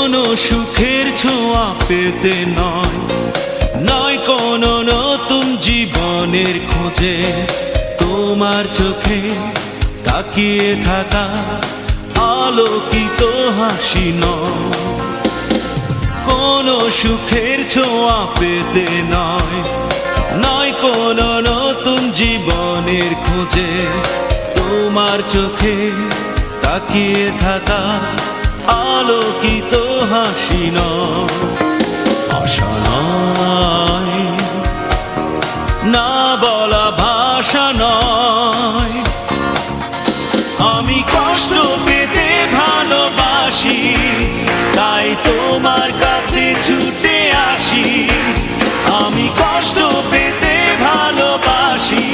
কোনো সুখের ছোঁয়া পেতে নয়, নয় কোনো নতুন জীবনের খোঁজে, তোমার চোখে তাকিয়ে থাকা আলোকিত হাসি নয়। কোনো সুখের ছোঁয়া পেতে নয়, নয় কোনো নতুন জীবনের খোঁজে, তোমার চোখে তাকিয়ে থাকা আলোকিত হাসি নয়। আশা নয়, না বলা ভাষা নয়, আমি কষ্ট পেতে ভালোবাসি, তাই তোমার কাছে ছুটে আসি। আমি কষ্ট পেতে ভালোবাসি,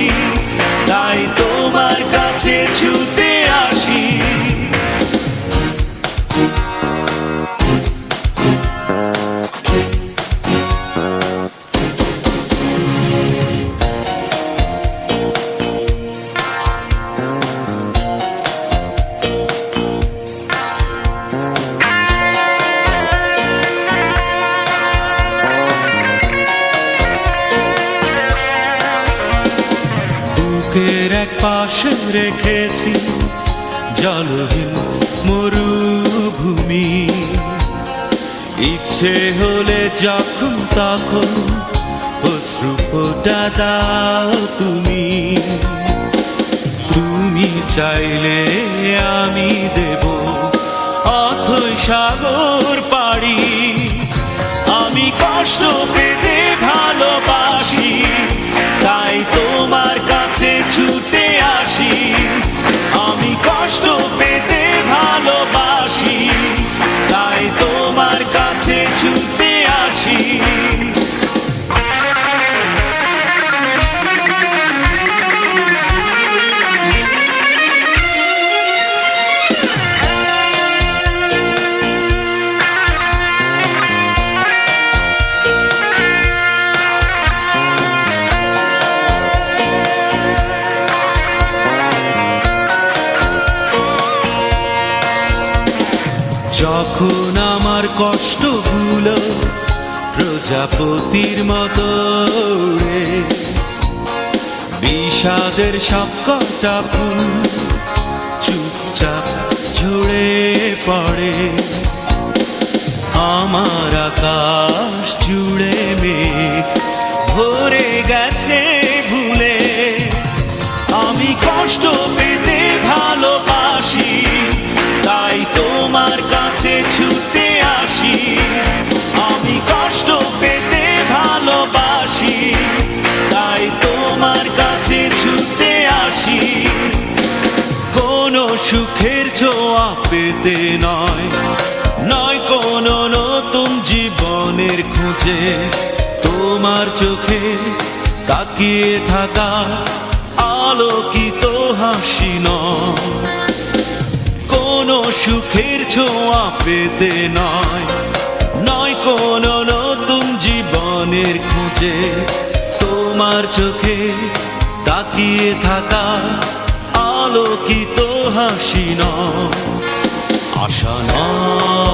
তাই তোমার কাছে ছুটে আসি। বুকের এক পাশে রেখেছি জলহীন মরুভূমি, ইচ্ছে হলে যখন তখন অশ্রু ফোঁটা দাও তুমি। তুমি চাইলে আমি দেব অথই সাগর পাড়ি, আমি কষ্ট পেতে ভালোবাসি, তাই তোমার কাছে ছুটে আসি। আমি কষ্ট পেতে ভালোবাসি, তাই তোমার কাছে ছুটে আসি। যখন আমার কষ্টগুলো প্রজাপতির মতো উড়ে, বিষাদের সবকটা ফুল চুপচাপ ঝরে পড়ে, আমার আকাশ জুড়ে মেঘ ভরে গেছে ভুলে। আমি কষ্ট পেতে ভালোবাসি, তাই তোমার কাছে ছুটে আসি। আমি কষ্ট পেতে ভালোবাসি, তাই তোমার কাছে ছুটে আসি। কোনো সুখের ছোঁয়া পেতে নয়, নয় কোনো নতুন জীবনের খোঁজে, তোমার চোখে তাকিয়ে থাকা আলোকিত হাসি নয়। কোনো সুখের ছোঁয়া পেতে নয়, নয় কোনো নতুন জীবনের খোঁজে, তোমার চোখে তাকিয়ে থাকা আলোকিত হাসি নয়। আশা নয়।